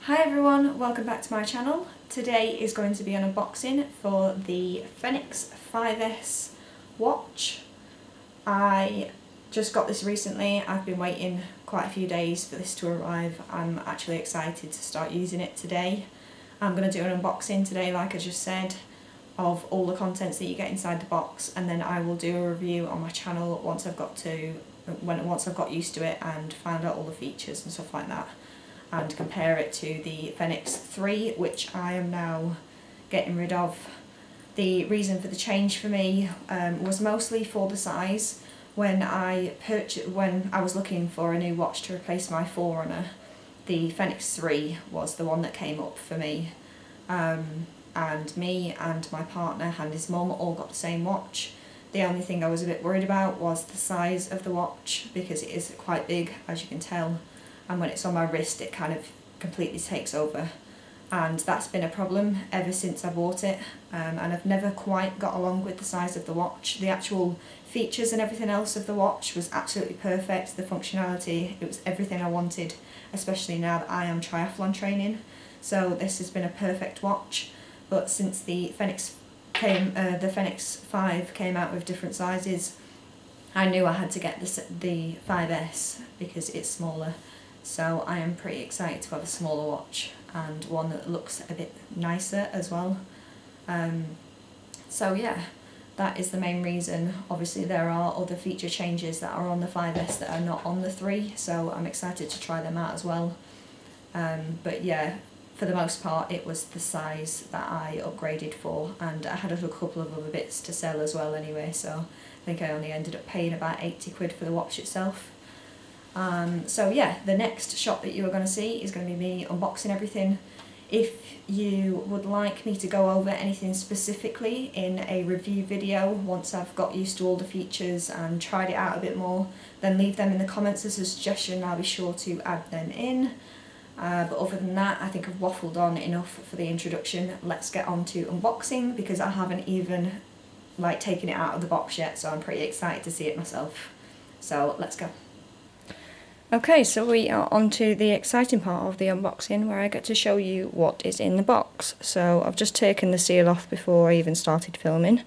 Hi everyone, welcome back to my channel. Today is going to be an unboxing for the Fenix 5S watch. I just got this recently. I've been waiting quite a few days for this to arrive. I'm actually excited to start using it today. I'm going to do an unboxing today, like I just said, of all the contents that you get inside the box, and then I will do a review on my channel once I've got used to it and found out all the features and stuff like that, and compare it to the Fenix 3, which I am now getting rid of. The reason for the change for me was mostly for the size. When I was looking for a new watch to replace my Forerunner, the Fenix 3 was the one that came up for me. And me and my partner and his mum all got the same watch. The only thing I was a bit worried about was the size of the watch, because it is quite big, as you can tell, and when it's on my wrist it kind of completely takes over, and that's been a problem ever since I bought it, and I've never quite got along with the size of the watch. The actual features and everything else of the watch was absolutely perfect. The functionality, it was everything I wanted, especially now that I am triathlon training, so this has been a perfect watch. But since the Fenix 5 came out with different sizes, I knew I had to get the 5S because it's smaller. So I am pretty excited to have a smaller watch and one that looks a bit nicer as well. So yeah, that is the main reason. Obviously there are other feature changes that are on the 5S that are not on the 3, so I'm excited to try them out as well. But yeah, for the most part it was the size that I upgraded for, and I had a couple of other bits to sell as well anyway, so I think I only ended up paying about 80 quid for the watch itself. So yeah, the next shot that you are going to see is going to be me unboxing everything. If you would like me to go over anything specifically in a review video once I've got used to all the features and tried it out a bit more, then leave them in the comments as a suggestion and I'll be sure to add them in. But other than that, I think I've waffled on enough for the introduction. Let's get on to unboxing, because I haven't even taken it out of the box yet, so I'm pretty excited to see it myself. So let's go. Okay, so we are on to the exciting part of the unboxing, where I get to show you what is in the box. So I've just taken the seal off before I even started filming.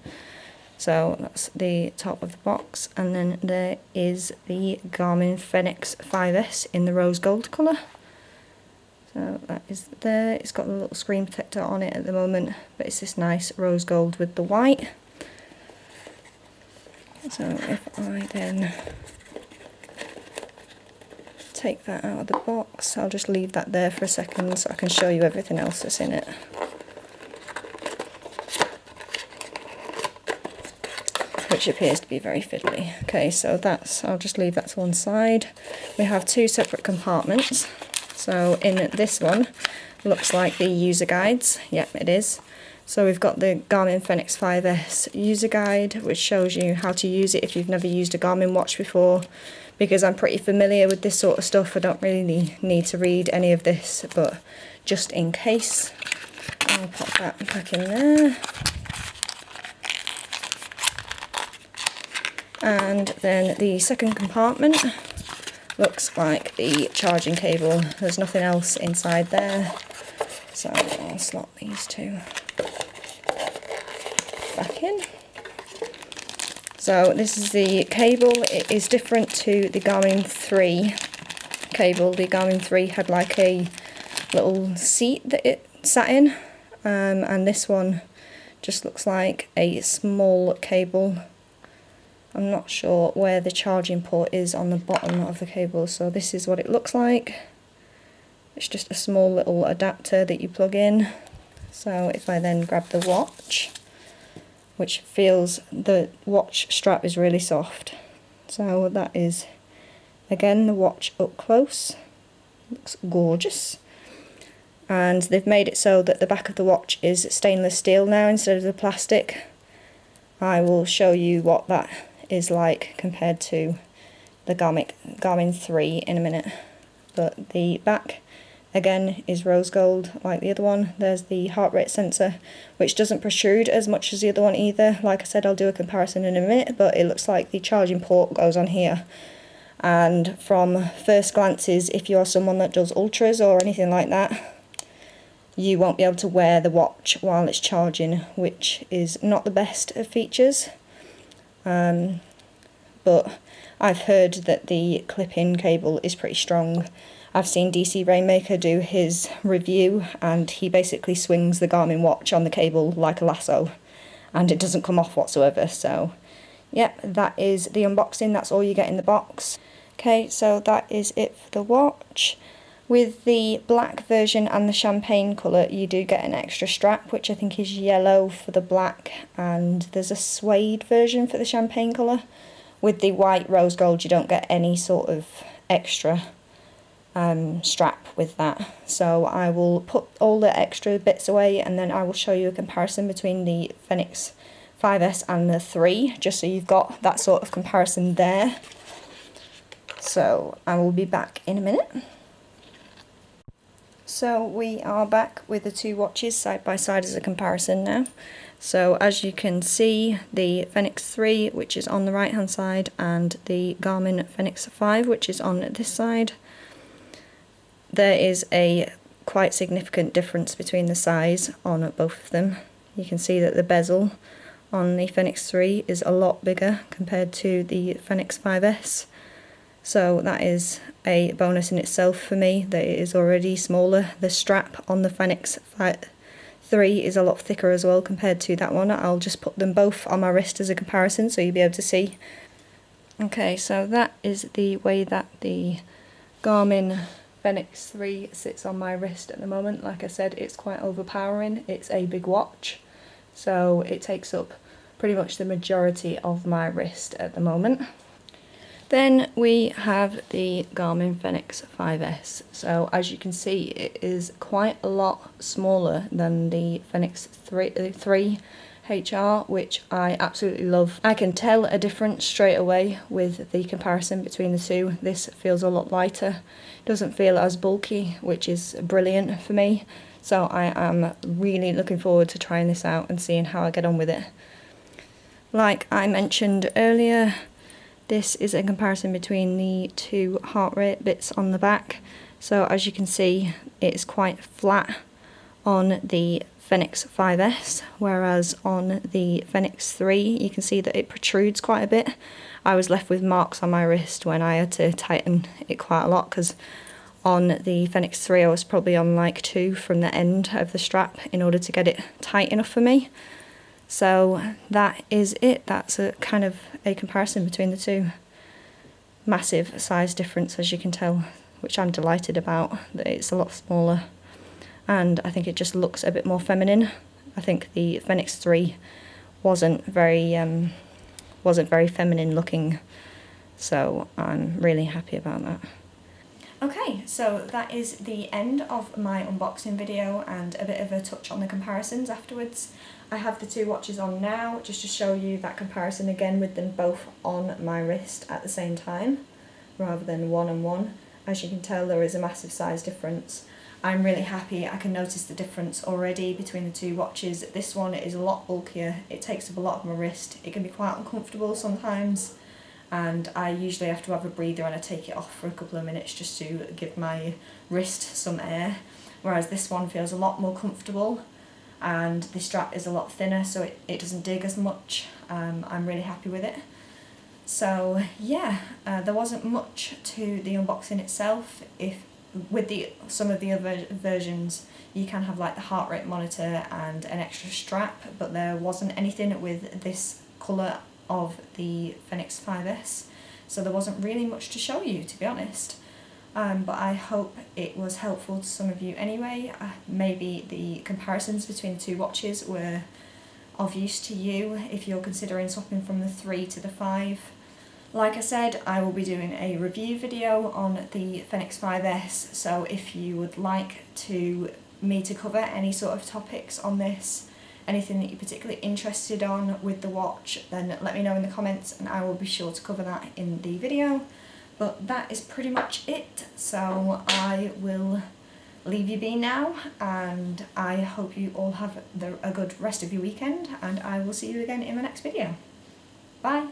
So that's the top of the box, and then there is the Garmin Fenix 5S in the rose gold colour. So that is there. It's got a little screen protector on it at the moment, but it's this nice rose gold with the white. So if I then take that out of the box, I'll just leave that there for a second so I can show you everything else that's in it. Which appears to be very fiddly. Okay, so I'll just leave that to one side. We have two separate compartments. So in this one, looks like the user guides. Yep, it is. So we've got the Garmin Fenix 5S user guide, which shows you how to use it if you've never used a Garmin watch before. Because I'm pretty familiar with this sort of stuff, I don't really need to read any of this, but just in case, I'll pop that back in there. And then the second compartment looks like the charging cable. There's nothing else inside there, so I'll slot these two back in. So this is the cable. It is different to the Garmin 3 cable. The Garmin 3 had like a little seat that it sat in, and this one just looks like a small cable. I'm not sure where the charging port is on the bottom of the cable, so this is what it looks like. It's just a small little adapter that you plug in. So if I then grab the watch, which feels, the watch strap is really soft. So that is, again, the watch up close. Looks gorgeous. And they've made it so that the back of the watch is stainless steel now instead of the plastic. I will show you what that is like compared to the Garmin 3 in a minute. But the back, again, is rose gold like the other one. There's the heart rate sensor, which doesn't protrude as much as the other one either. Like I said, I'll do a comparison in a minute, but it looks like the charging port goes on here. And from first glances, if you're someone that does ultras or anything like that, you won't be able to wear the watch while it's charging, which is not the best of features. But I've heard that the clip-in cable is pretty strong. I've seen DC Rainmaker do his review, and he basically swings the Garmin watch on the cable like a lasso, and it doesn't come off whatsoever. So yep, that is the unboxing. That's all you get in the box. Okay, so that is it for the watch. With the black version and the champagne colour, you do get an extra strap, which I think is yellow for the black, and there's a suede version for the champagne colour. With the white rose gold, you don't get any sort of extra strap with that. So I will put all the extra bits away, and then I will show you a comparison between the Fenix 5S and the 3, just so you've got that sort of comparison there. So I will be back in a minute. So we are back with the two watches side by side as a comparison now. So as you can see, the Fenix 3, which is on the right hand side, and the Garmin Fenix 5, which is on this side, there is a quite significant difference between the size on both of them. You can see that the bezel on the Fenix 3 is a lot bigger compared to the Fenix 5S. So that is a bonus in itself for me, that it is already smaller. The strap on the Fenix 3 is a lot thicker as well compared to that one. I'll just put them both on my wrist as a comparison so you'll be able to see. Okay, so that is the way that the Garmin Fenix 3 sits on my wrist at the moment. Like I said, it's quite overpowering. It's a big watch, so it takes up pretty much the majority of my wrist at the moment. Then we have the Garmin Fenix 5S. So as you can see, it is quite a lot smaller than the Fenix 3 HR, which I absolutely love. I can tell a difference straight away with the comparison between the two. This feels a lot lighter, doesn't feel as bulky, which is brilliant for me. So I am really looking forward to trying this out and seeing how I get on with it. Like I mentioned earlier, this is a comparison between the two heart rate bits on the back. So as you can see, it's quite flat on the Fenix 5S, whereas on the Fenix 3 you can see that it protrudes quite a bit. I was left with marks on my wrist when I had to tighten it quite a lot, because on the Fenix 3 I was probably on like 2 from the end of the strap in order to get it tight enough for me. So that is it. That's a kind of a comparison between the two. Massive size difference, as you can tell, which I'm delighted about, that it's a lot smaller, and I think it just looks a bit more feminine. I think the Fenix 3 wasn't very feminine looking, so I'm really happy about that. Okay, so that is the end of my unboxing video and a bit of a touch on the comparisons afterwards. I have the two watches on now just to show you that comparison again with them both on my wrist at the same time rather than one on one. As you can tell, there is a massive size difference. I'm really happy. I can notice the difference already between the two watches. This one is a lot bulkier, it takes up a lot of my wrist, it can be quite uncomfortable sometimes, and I usually have to have a breather and I take it off for a couple of minutes just to give my wrist some air, whereas this one feels a lot more comfortable and the strap is a lot thinner, so it doesn't dig as much. I'm really happy with it. So yeah, there wasn't much to the unboxing itself. With some of the other versions you can have like the heart rate monitor and an extra strap, but there wasn't anything with this colour of the Fenix 5S, so there wasn't really much to show you, to be honest. But I hope it was helpful to some of you anyway. Maybe the comparisons between the two watches were of use to you if you're considering swapping from the 3 to the 5. Like I said, I will be doing a review video on the Fenix 5S, so if you would like me to cover any sort of topics on this, anything that you're particularly interested on with the watch, then let me know in the comments and I will be sure to cover that in the video. But that is pretty much it, so I will leave you be now, and I hope you all have a good rest of your weekend, and I will see you again in my next video. Bye!